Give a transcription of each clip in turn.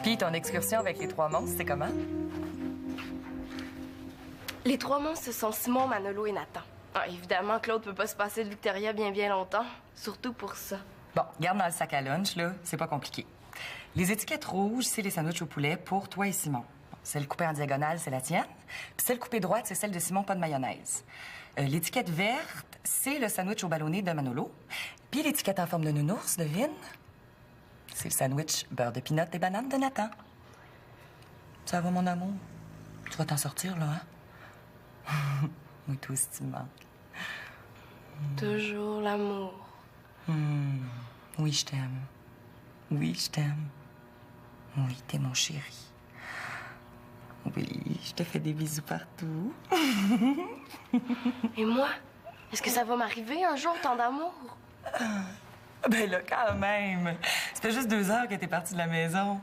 Puis ton excursion avec les trois monstres, c'est comment? Les trois monstres, ce sont Simon, Manolo et Nathan. Ah, évidemment, Claude peut pas se passer de Victoria bien longtemps. Surtout pour ça. Bon, garde dans le sac à lunch, là, c'est pas compliqué. Les étiquettes rouges, c'est les sandwichs au poulet pour toi et Simon. Bon, celle coupée en diagonale, c'est la tienne. Puis celle coupée droite, c'est celle de Simon, pas de mayonnaise. L'étiquette verte, c'est le sandwich au ballonné de Manolo. Puis l'étiquette en forme de nounours, devine? C'est le sandwich beurre de pinot et banane de Nathan. Ça va, mon amour? Tu vas t'en sortir, là, hein? Oui, toi aussi, tu me manques. Toujours l'amour. Oui, je t'aime. Oui, je t'aime. Oui, t'es mon chéri. Oui, je te fais des bisous partout. Et moi? Est-ce que ça va m'arriver un jour, tant d'amour? Ben là, quand même. Ça fait juste 2 heures que t'es partie de la maison.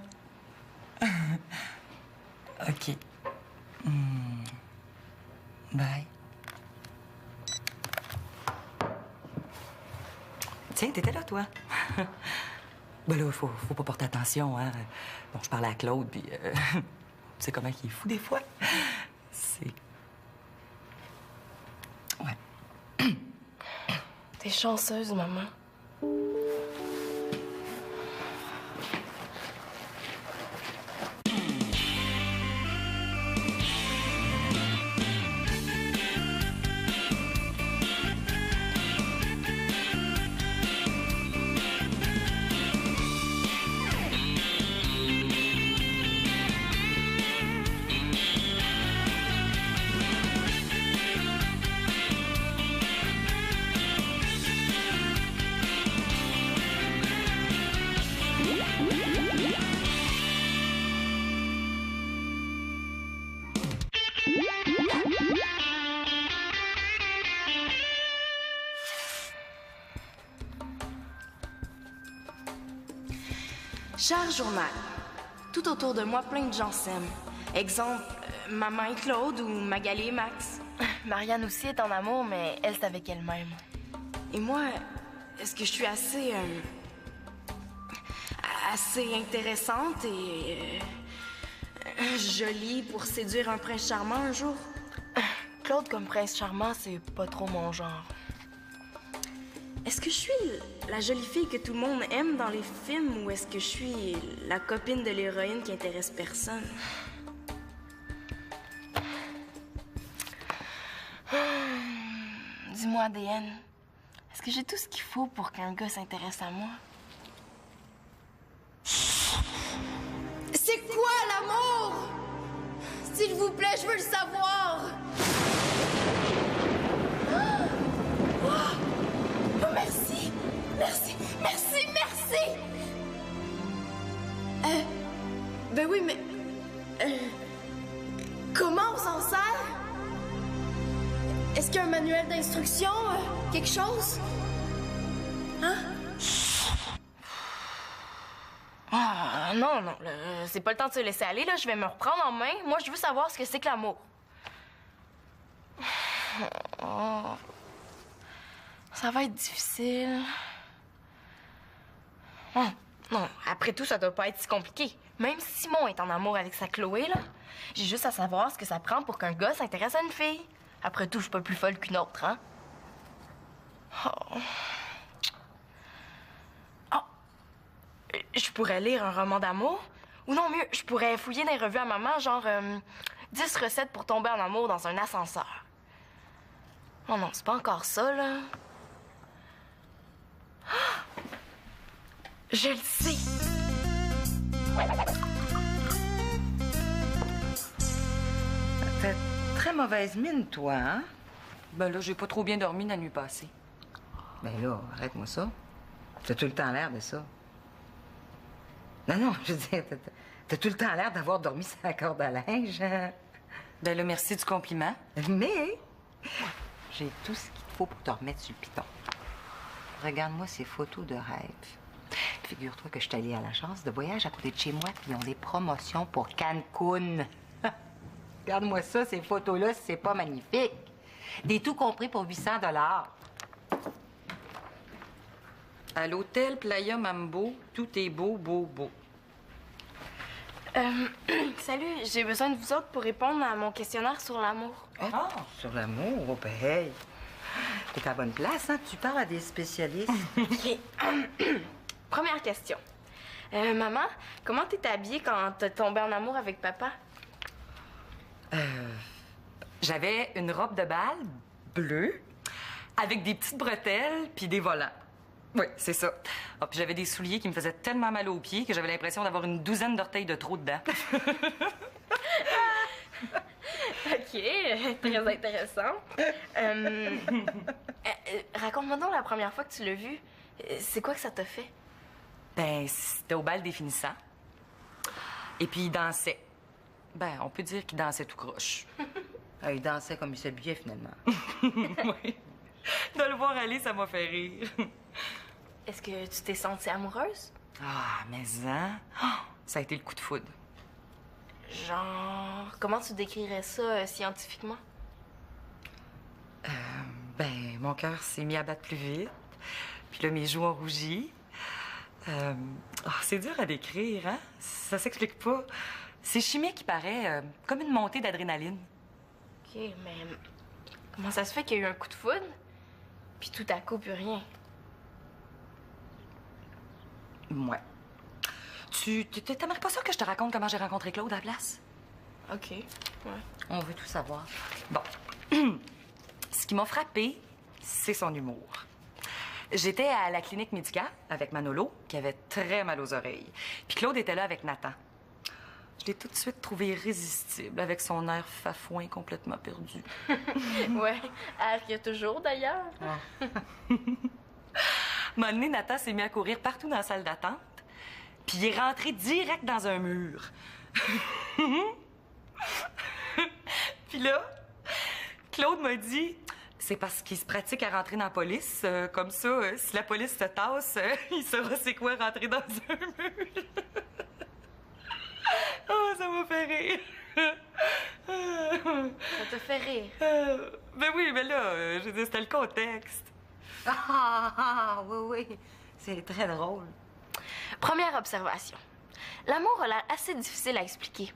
OK. Bye. Tiens, t'étais là, toi. Ben là, faut pas porter attention, hein. Bon, je parlais à Claude, puis... tu sais comment il est fou, des fois? C'est... Ouais. T'es chanceuse, maman. Cher journal, tout autour de moi, plein de gens s'aiment. Exemple, maman et Claude ou Magali et Max. Marianne aussi est en amour, mais elle, c'est avec elle-même. Et moi, est-ce que je suis assez intéressante et jolie pour séduire un prince charmant un jour? Claude comme prince charmant, c'est pas trop mon genre. Est-ce que je suis la jolie fille que tout le monde aime dans les films ou est-ce que je suis la copine de l'héroïne qui intéresse personne? Dis-moi, ADN, est-ce que j'ai tout ce qu'il faut pour qu'un gars s'intéresse à moi? C'est quoi l'amour? S'il vous plaît, je veux le savoir. Oh, merci. Merci. Ben oui, mais... comment on s'en sert? Est-ce qu'il y a un manuel d'instruction? Quelque chose? Hein? Ah, non, c'est pas le temps de se laisser aller, là. Je vais me reprendre en main. Moi, je veux savoir ce que c'est que l'amour. Oh. Ça va être difficile. Oh, non, après tout, ça doit pas être si compliqué. Même si Simon est en amour avec sa Chloé, là, j'ai juste à savoir ce que ça prend pour qu'un gars s'intéresse à une fille. Après tout, je suis pas plus folle qu'une autre, hein? Oh. Je pourrais lire un roman d'amour. Ou non, mieux, je pourrais fouiller dans les revues à maman, genre 10 recettes pour tomber en amour dans un ascenseur. Oh non, c'est pas encore ça, là. Ah! Je le sais. T'as très mauvaise mine, toi, hein? Ben là, j'ai pas trop bien dormi la nuit passée. Ben là, arrête-moi ça. T'as tout le temps l'air de ça. Non, je veux dire, t'as tout le temps l'air d'avoir dormi sur la corde à linge. Hein? Ben là, merci du compliment. Mais j'ai tout ce qu'il te faut pour te remettre sur le piton. Regarde-moi ces photos de rêve. Figure-toi que je suis allée à l'agence de voyage à côté de chez moi, puis ils ont des promotions pour Cancun. Regarde-moi ça, ces photos-là, c'est pas magnifique. Des tout compris pour 800 $. À l'hôtel Playa Mambo, tout est beau, beau, beau. Salut, j'ai besoin de vous autres pour répondre à mon questionnaire sur l'amour. Ah, sur l'amour, oh, ben, hey. T'es à la bonne place, hein? Tu parles à des spécialistes. OK. Première question. Maman, comment t'es habillée quand t'es tombée en amour avec papa? J'avais une robe de bal bleue avec des petites bretelles puis des volants. Oui, c'est ça. Ah, puis j'avais des souliers qui me faisaient tellement mal aux pieds que j'avais l'impression d'avoir une douzaine d'orteils de trop dedans. OK, très intéressant. Raconte-moi donc la première fois que tu l'as vu. C'est quoi que ça t'a fait? Ben, c'était au bal définissant. Et puis il dansait. Ben, on peut dire qu'il dansait tout croche. Ah, il dansait comme il s'habillait, finalement. Oui. De le voir aller, ça m'a fait rire. Est-ce que tu t'es sentie amoureuse? Ah, mais hein? Oh, ça a été le coup de foudre. Genre, comment tu décrirais ça scientifiquement? Ben, mon cœur s'est mis à battre plus vite. Puis là, mes joues ont rougi. C'est dur à décrire, hein? Ça s'explique pas. C'est chimique, il paraît, comme une montée d'adrénaline. OK, mais comment ça se fait qu'il y a eu un coup de foudre, puis tout à coup, plus rien? Ouais. T'aimerais pas ça que je te raconte comment j'ai rencontré Claude à la place? OK, ouais. On veut tout savoir. Bon. Ce qui m'a frappée, c'est son humour. J'étais à la clinique médicale avec Manolo, qui avait très mal aux oreilles. Puis Claude était là avec Nathan. Je l'ai tout de suite trouvé irrésistible, avec son air fafouin complètement perdu. Ouais, air qu'il y a toujours, d'ailleurs. À un moment donné, Nathan s'est mis à courir partout dans la salle d'attente, puis il est rentré direct dans un mur. Puis là, Claude m'a dit, c'est parce qu'il se pratique à rentrer dans la police. Comme ça, si la police se tasse, il saura c'est quoi rentrer dans un mur. Oh, ça m'a fait rire. Ça te fait rire? Ben oui, mais là, je veux dire, c'était le contexte. Oui, oui. C'est très drôle. Première observation. L'amour a l'air assez difficile à expliquer,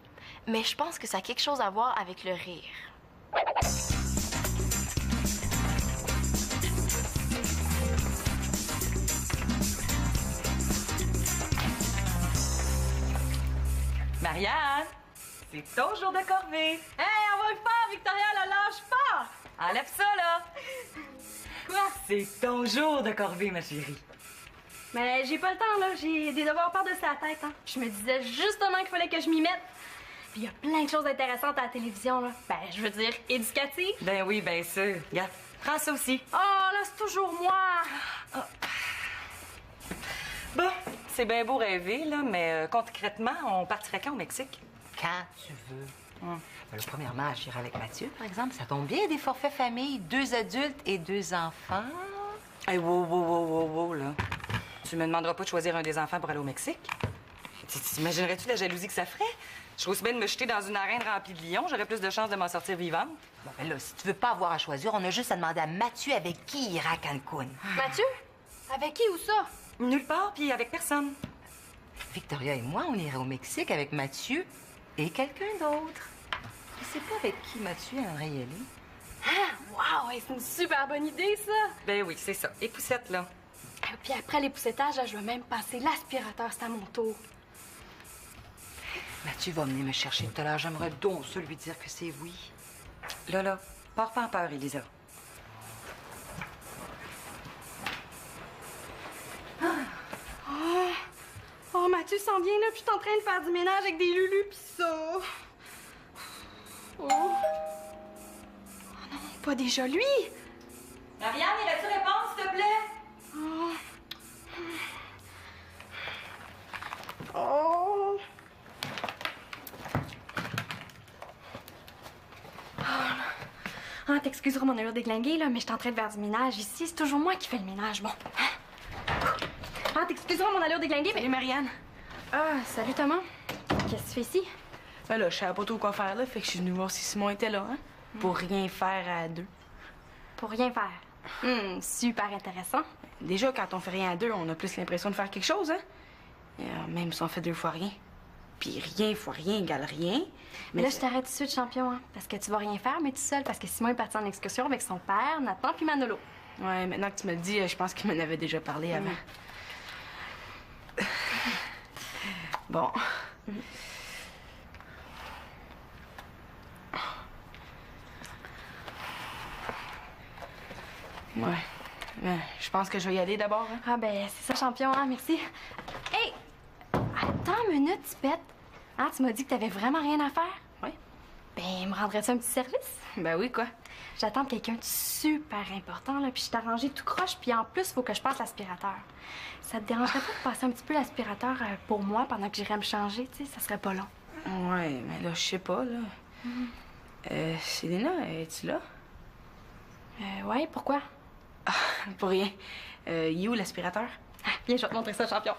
mais je pense que ça a quelque chose à voir avec le rire. Marianne, c'est ton jour de corvée. Hey, on va le faire, Victoria, là, lâche pas! Enlève ça, là. Quoi? C'est ton jour de corvée, ma chérie. Mais j'ai pas le temps, là. J'ai des devoirs par-dessus la tête, hein. Je me disais justement qu'il fallait que je m'y mette. Puis il y a plein de choses intéressantes à la télévision, là. Ben, je veux dire, éducatives. Ben oui, bien sûr. Regarde, prends ça aussi. Oh, là, c'est toujours moi! Bon, c'est bien beau rêver, là, mais concrètement, on partirait quand au Mexique? Quand tu veux. Premièrement, j'irai avec Mathieu, par exemple. Ça tombe bien, des forfaits famille, 2 adultes et 2 enfants. Hey, wow, là. Tu me demanderas pas de choisir un des enfants pour aller au Mexique? T'imaginerais-tu la jalousie que ça ferait? Je trouve aussi bien de me jeter dans une arène remplie de lions. J'aurais plus de chances de m'en sortir vivante. Bon, ben là, si tu veux pas avoir à choisir, on a juste à demander à Mathieu avec qui il ira à Cancun. Mathieu? Avec qui ou ça? Nulle part, puis avec personne. Victoria et moi, on irait au Mexique avec Mathieu et quelqu'un d'autre. Je sais pas avec qui Mathieu aimerait y aller. Ah, wow, hey, c'est une super bonne idée, ça! Ben oui, c'est ça. Et poussette, là. Puis après les poussettages, là, je vais même passer l'aspirateur, c'est à mon tour. Mathieu va venir me chercher tout à l'heure. J'aimerais donc ça lui dire que c'est oui. Là, pars pas en peur, Elisa. Oh, Mathieu s'en vient, là, puis je suis en train de faire du ménage avec des lulus, pis ça... Oh non, pas déjà lui! Marianne, irais-tu répondre, s'il te plaît? Oh! Ah, t'excuseras mon allure déglinguée, là, mais je suis en train de faire du ménage ici. C'est toujours moi qui fais le ménage, bon. Ah, t'excuseras mon allure déglinguée, mais... Salut, Marianne. Ah, salut, Thomas. Qu'est-ce que tu fais ici? Ben là, je savais pas trop quoi faire, là, fait que je suis venue voir si Simon était là, hein? Pour rien faire à deux. Pour rien faire. Super intéressant. Déjà, quand on fait rien à deux, on a plus l'impression de faire quelque chose, hein? Même si on fait 2 fois rien. Puis rien fois rien égale rien. Mais là, je t'arrête tout de suite, champion, hein, parce que tu vas rien faire, mais tout seul, parce que Simon est parti en excursion avec son père, Nathan puis Manolo. Ouais, maintenant que tu me le dis, je pense qu'il m'en avait déjà parlé avant. Bon. Ouais. Je pense que je vais y aller d'abord. Hein? Ah ben, c'est ça, champion, hein, merci. Hey! Attends une minute, Tipette. Hein, tu m'as dit que t'avais vraiment rien à faire? Oui. Ben, me rendrais-tu un petit service? Ben oui, quoi? J'attends quelqu'un de super important, là, puis je t'ai arrangé tout croche, puis en plus, faut que je passe l'aspirateur. Ça te dérangerait pas de passer un petit peu l'aspirateur pour moi pendant que j'irais me changer, tu sais? Ça serait pas long. Ouais, mais là, je sais pas, là. Célina, es-tu là? Ouais, pourquoi? Ah, pour rien. Il est où l'aspirateur? Ah, viens, je vais te montrer ça, champion.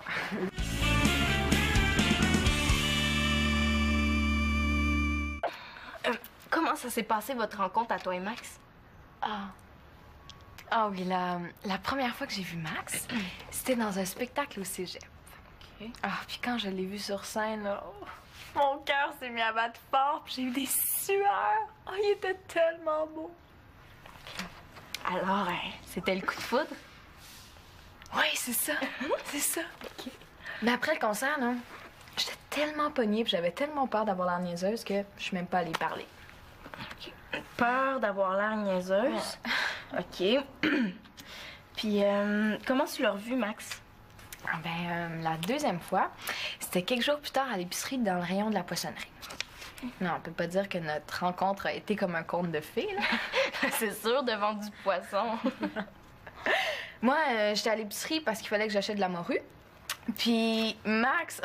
Comment ça s'est passé, votre rencontre à toi et Max? Ah oui, la première fois que j'ai vu Max, c'était dans un spectacle au cégep. OK. Ah, puis quand je l'ai vu sur scène, là, oh, mon cœur s'est mis à battre fort, puis j'ai eu des sueurs. Oh, il était tellement beau. Alors, c'était le coup de foudre? Oui, c'est ça. C'est ça. Mais après le concert, là, j'étais tellement pognée, puis j'avais tellement peur d'avoir l'air niaiseuse que je suis même pas allée parler. Peur d'avoir l'air niaiseuse? OK. Puis, comment tu l'as revu, Max? La deuxième fois, c'était quelques jours plus tard à l'épicerie dans le rayon de la poissonnerie. Non, on peut pas dire que notre rencontre a été comme un conte de fées, là. C'est sûr, devant du poisson. Moi, j'étais à l'épicerie parce qu'il fallait que j'achète de la morue. Puis Max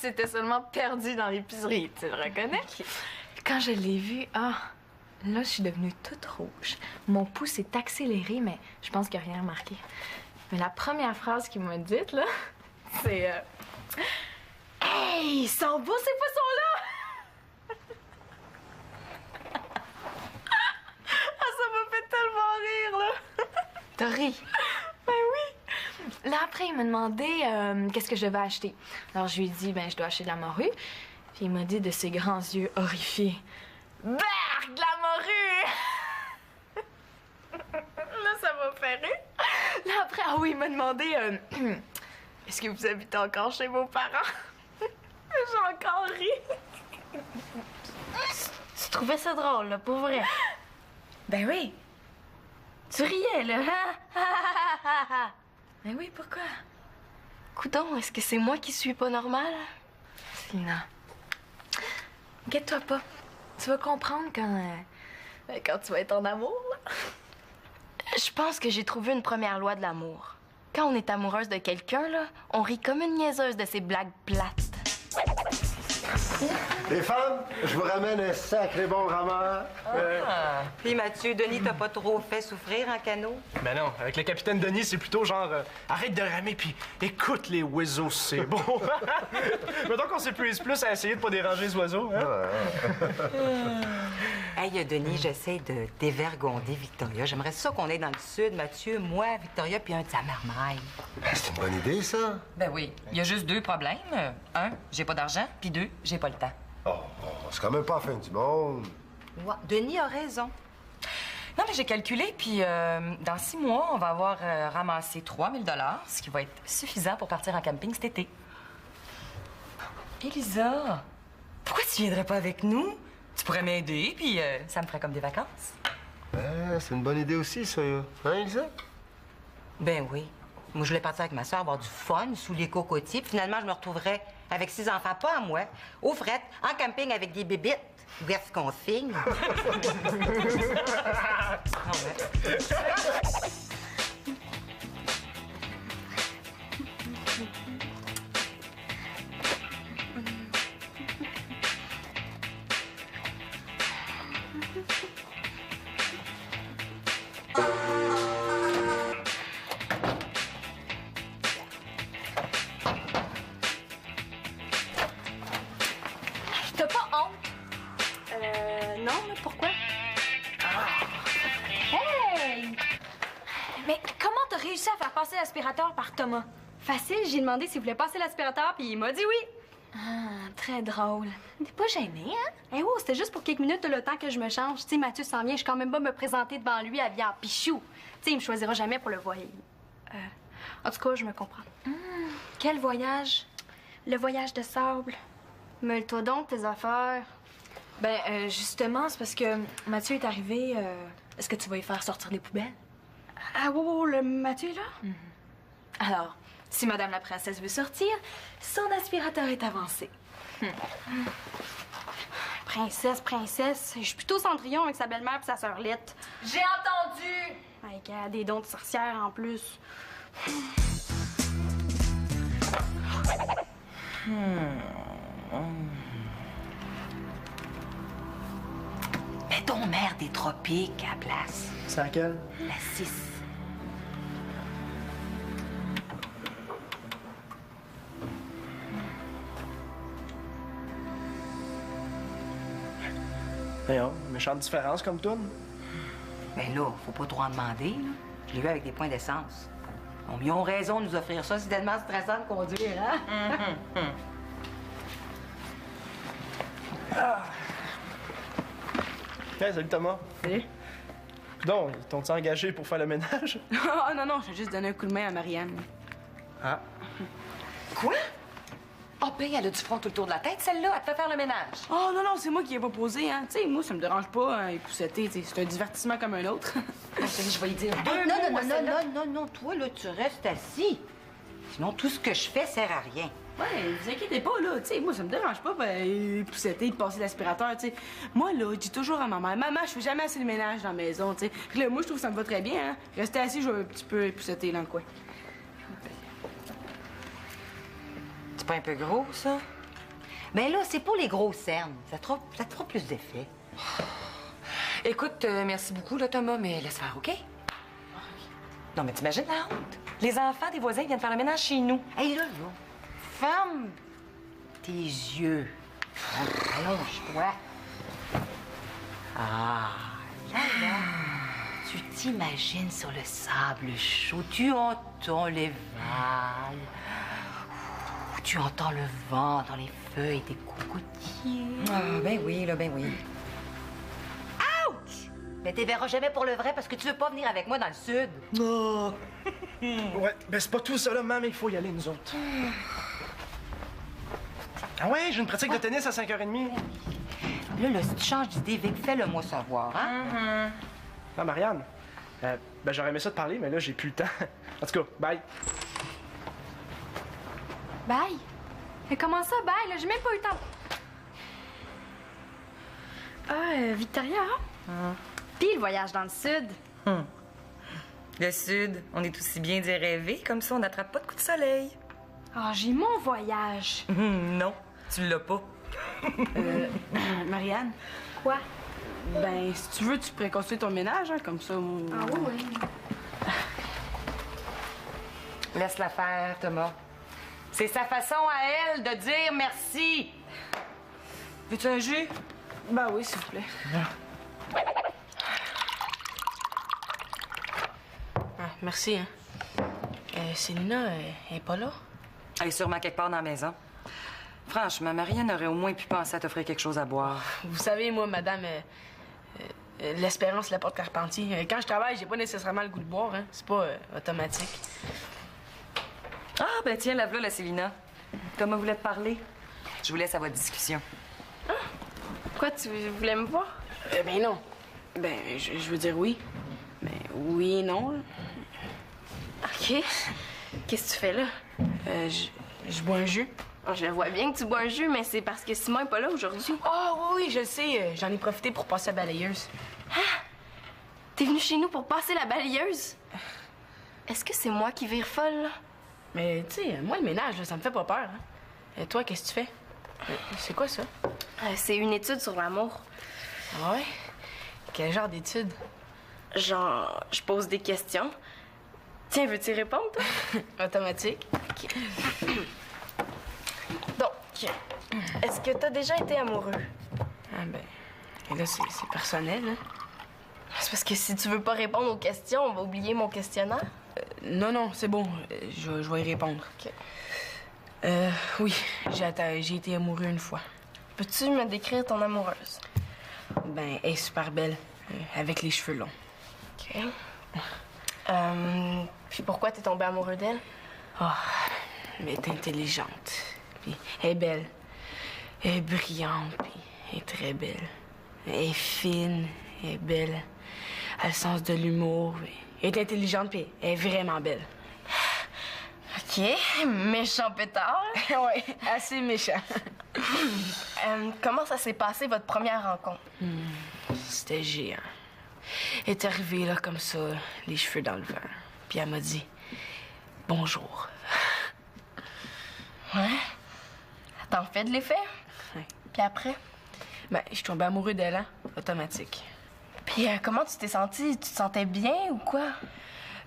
était seulement perdu dans l'épicerie, tu le reconnais? Quand je l'ai vu, là, je suis devenue toute rouge. Mon pouls s'est accéléré, mais je pense qu'il n'a rien remarqué. Mais la première phrase qu'il m'a dite, là, c'est Hey, ils sont beaux ces poissons-là! Ça m'a fait tellement rire, là! T'as ri? Ben oui! Là, après, il m'a demandé qu'est-ce que je devais acheter. Alors, je lui ai dit, je dois acheter de la morue. Puis il m'a dit de ses grands yeux horrifiés, Berk, de la morue! Là, ça m'a fait rire. Là, après, il m'a demandé est-ce que vous habitez encore chez vos parents? J'ai encore ri. Tu trouvais ça drôle, là, pour vrai? Ben oui. Tu riais, là, hein? Ben oui, pourquoi? Coudon, est-ce que c'est moi qui suis pas normale? Célina, inquiète-toi pas. Tu vas comprendre quand tu vas être en amour, là. Je pense que j'ai trouvé une première loi de l'amour. Quand on est amoureuse de quelqu'un, là, on rit comme une niaiseuse de ses blagues plates. Les femmes, je vous ramène un sacré bon rameur. Puis Mathieu, Denis, t'as pas trop fait souffrir en canot? Ben non, avec le capitaine Denis, c'est plutôt genre arrête de ramer puis écoute les oiseaux, c'est bon. Mettons qu'on s'épuise plus à essayer de pas déranger les oiseaux, hein? Hey, Denis, j'essaie de dévergonder Victoria. J'aimerais ça qu'on aille dans le sud, Mathieu, moi, Victoria, puis un de sa marmaille. C'est une bonne idée, ça. Ben oui. Il y a juste 2 problèmes. 1, j'ai pas d'argent, puis 2, j'ai pas le temps. Oh, c'est quand même pas la fin du monde. Ouais, Denis a raison. Non, mais j'ai calculé, puis dans 6 mois, on va avoir ramassé 3 000 $, ce qui va être suffisant pour partir en camping cet été. Élisa, pourquoi tu viendrais pas avec nous? Tu pourrais m'aider, puis ça me ferait comme des vacances. C'est une bonne idée aussi, ça. Hein, Elisa? Ben oui. Moi, je voulais partir avec ma soeur, avoir du fun sous les cocotiers, puis finalement, je me retrouverais avec 6 enfants, pas à moi, au fret, en camping avec des bébites. Wisconsin. Ah ouais. T'as pas honte? Non, mais pourquoi? Hey! Mais comment t'as réussi à faire passer l'aspirateur par Thomas? Facile, j'ai demandé s'il voulait passer l'aspirateur, puis il m'a dit oui. Ah, très drôle. T'es pas gênée, hein? Eh oh, c'était juste pour quelques minutes le temps que je me change. Tu sais, Mathieu s'en vient, je suis quand même pas me présenter devant lui habillée en pichou. Tu sais, il me choisira jamais pour le voyage. En tout cas, je me comprends. Quel voyage? Le voyage de sable. Mêle-toi donc tes affaires. Ben, justement, c'est parce que Mathieu est arrivé. Est-ce que tu vas y faire sortir les poubelles? Ah, wow, le Mathieu, là? Alors, si Madame la princesse veut sortir, son aspirateur est avancé. Princesse, princesse. Je suis plutôt Cendrillon avec sa belle-mère et sa sœurlette. J'ai entendu! Avec des dons de sorcière en plus. Mets ton mère des tropiques à la place. C'est laquelle? La 6. Voyons, méchante différence comme toi. Ben là, faut pas trop en demander, là. Je l'ai vu avec des points d'essence. Bon, ils ont raison de nous offrir ça, c'est tellement stressant de conduire, hein? Hey, salut Thomas. Salut. Donc, ils t'ont-ils engagé pour faire le ménage? Oh non, j'ai juste donné un coup de main à Marianne. Ah. Quoi? Oh, ben, elle a du front tout le tour de la tête, celle-là. Elle te fait faire le ménage. Oh non, c'est moi qui ai proposé, hein. Tu sais, moi, ça me dérange pas, hein, épousseter, tu sais, c'est un divertissement comme un autre. Je vais lui dire Non, toi, là, tu restes assis. Sinon, tout ce que je fais sert à rien. Ouais, vous inquiétez pas, là, tu sais, moi, ça me dérange pas, ben, épousseter, de passer l'aspirateur, tu sais. Moi, là, je dis toujours à ma mère, maman, je fais jamais assez de ménage dans la maison, tu sais. Puis là, moi, je trouve que ça me va très bien, hein. Rester assis, je vais un petit peu épousseter dans le coin. C'est pas un peu gros, ça? Ben là, c'est pour les grosses cernes. Ça te fera plus d'effet. Écoute, merci beaucoup, là, Thomas, mais laisse faire, OK? Non, mais t'imagines la honte? Les enfants des voisins viennent faire le ménage chez nous. Hey, là, ferme tes yeux. Allonge-toi. Ah, là. Tu t'imagines sur le sable chaud, tu entends les vagues. Tu entends le vent dans les feuilles des cocotiers. Ah, ben oui, là, ben oui. Ouch! Mais t'es verras jamais pour le vrai parce que tu veux pas venir avec moi dans le sud. Non. Ouais, ben c'est pas tout ça, là, maman, mais il faut y aller, nous autres. Ah ouais, j'ai une pratique de tennis à 5h30. Là, si tu changes d'idée, Vic, fais-le moi savoir, hein? Ah, Marianne, ben j'aurais aimé ça te parler, mais là, j'ai plus le temps. En tout cas, bye. Bye. Mais comment ça, bye? Là, j'ai même pas eu le temps. Ah, Victoria? Puis le voyage dans le sud. Le sud, on est aussi bien d'y rêver, comme ça on n'attrape pas de coups de soleil. Ah, j'ai mon voyage. Non, tu l'as pas. Marianne, Quoi? ben, si tu veux, tu pourrais construire ton ménage, hein, comme ça. Ah oui. Laisse-la faire, Thomas. C'est sa façon à elle de dire merci. Veux-tu un jus? Ben oui, s'il vous plaît. Ah, merci, hein. Célina, elle est pas là? Elle est sûrement quelque part dans la maison. Franchement, Marianne aurait au moins pu penser à t'offrir quelque chose à boire. Vous savez, moi, madame, l'espérance, la porte Carpentier. Quand je travaille, j'ai pas nécessairement le goût de boire, hein. C'est pas automatique. Ah, ben tiens, la voilà, la Célina. Thomas voulait te parler. Je vous laisse à votre discussion. Quoi, tu voulais me voir? Ben non. Ben, je veux dire oui. Mais oui et non, là. OK. Qu'est-ce que tu fais là? Je bois un jus. Oh, je vois bien que tu bois un jus, mais c'est parce que Simon est pas là aujourd'hui. Oh oui, je le sais. J'en ai profité pour passer la balayeuse. T'es venu chez nous pour passer la balayeuse? Est-ce que c'est moi qui vire folle, là? Mais, tu sais, moi, le ménage, là, ça me fait pas peur, hein. Et toi, qu'est-ce que tu fais? C'est quoi, ça? C'est une étude sur l'amour. Ah ouais? Quel genre d'étude? Genre, je pose des questions. Tiens, veux-tu y répondre, toi? Automatique. Donc, est-ce que t'as déjà été amoureux? Ah ben, et là, c'est personnel, hein. C'est parce que si tu veux pas répondre aux questions, on va oublier mon questionnaire. Non, c'est bon. Je vais y répondre. OK. Oui, j'ai été amoureux une fois. Peux-tu me décrire ton amoureuse? Ben, elle est super belle, avec les cheveux longs. OK. Puis pourquoi t'es tombé amoureux d'elle? Ah, mais elle est intelligente. Puis elle est belle. Elle est brillante, puis elle est très belle. Elle est fine, elle est belle. Elle a le sens de l'humour. Elle est intelligente, puis elle est vraiment belle. OK, méchant pétard. Oui, assez méchant. Comment ça s'est passé, votre première rencontre? C'était géant. Elle est arrivée là comme ça, les cheveux dans le vent. Puis elle m'a dit « Bonjour ». Ouais? T'en fais de l'effet? Ouais. Puis après? Ben, je suis tombée amoureux d'elle, hein? Automatique. Puis comment tu t'es sentie? Tu te sentais bien ou quoi?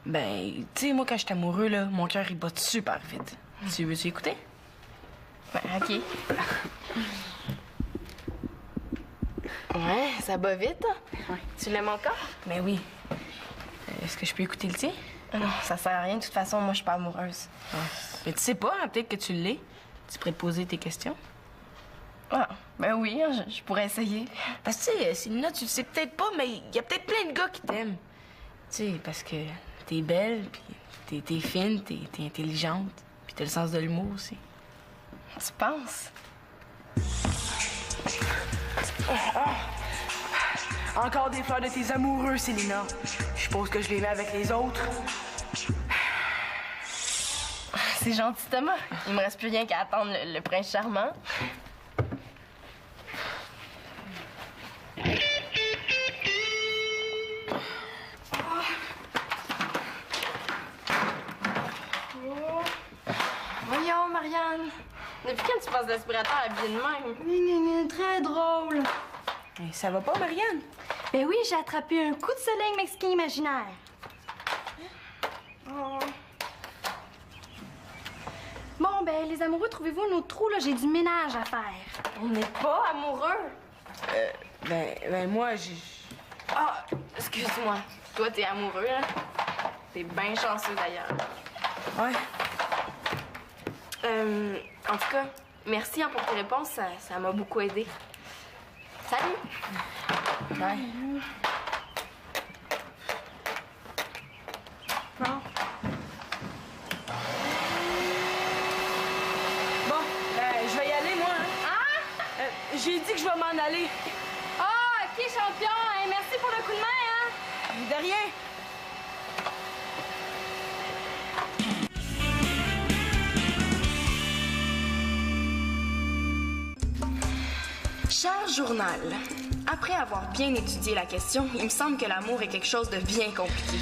Ben, tu sais, moi, quand je suis amoureux, là, mon cœur, il bat super vite. Tu veux-tu écouter? Ben, OK. Ouais, ça bat vite. Ouais. Tu l'aimes encore? Ben oui. Est-ce que je peux écouter le tien? Non, ça sert à rien. De toute façon, moi, je suis pas amoureuse. Ouais. Mais tu sais pas, hein, peut-être que tu l'es. Tu pourrais te poser tes questions. Ah, ben oui, je pourrais essayer. Parce que, tu sais, Célina, tu le sais peut-être pas, mais il y a peut-être plein de gars qui t'aiment. Tu sais, parce que t'es belle, puis t'es fine, t'es intelligente, puis t'as le sens de l'humour aussi. Tu penses? Encore des fleurs de tes amoureux, Célina. Je suppose que je les mets avec les autres. C'est gentil, Thomas. Il me reste plus rien qu'à attendre le prince charmant. Voyons, Marianne. Depuis quand tu passes l'aspirateur habillée de même? Très drôle. Hey, ça va pas, Marianne? Ben oui, j'ai attrapé un coup de soleil mexicain imaginaire. Bon, ben, les amoureux, trouvez-vous un autre trou, là? J'ai du ménage à faire. On n'est pas amoureux. Ben moi, j'ai... Ah, excuse-moi. Toi, t'es amoureux, hein? T'es bien chanceux, d'ailleurs. Ouais. En tout cas, merci hein, pour tes réponses. Ça m'a beaucoup aidé. Salut! Ouais. Bon. Bon, je vais y aller, moi. Hein? J'ai dit que je vais m'en aller. Ah, OK, champion. Hey, merci pour le coup de main, hein? De rien. Cher journal, après avoir bien étudié la question, il me semble que l'amour est quelque chose de bien compliqué.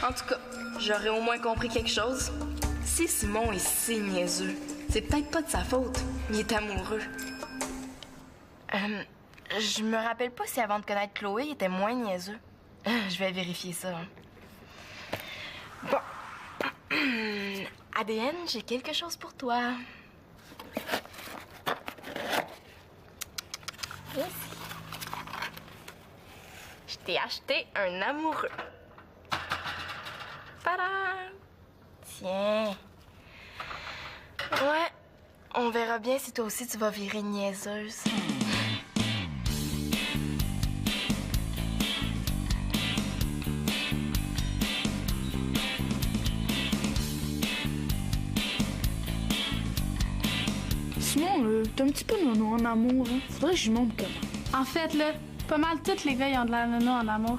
En tout cas, j'aurais au moins compris quelque chose. Si Simon est si niaiseux, c'est peut-être pas de sa faute. Il est amoureux. Je me rappelle pas si avant de connaître Chloé, il était moins niaiseux. Je vais vérifier ça. Bon. ADN, j'ai quelque chose pour toi. Ici. Je t'ai acheté un amoureux. Tadam! Tiens. Ouais, on verra bien si toi aussi tu vas virer niaiseuse. Simon, t'es un petit peu nono en amour, hein? Faudrait que je lui montre comment. En fait, là, pas mal tous les gars, ils ont de la nono en amour.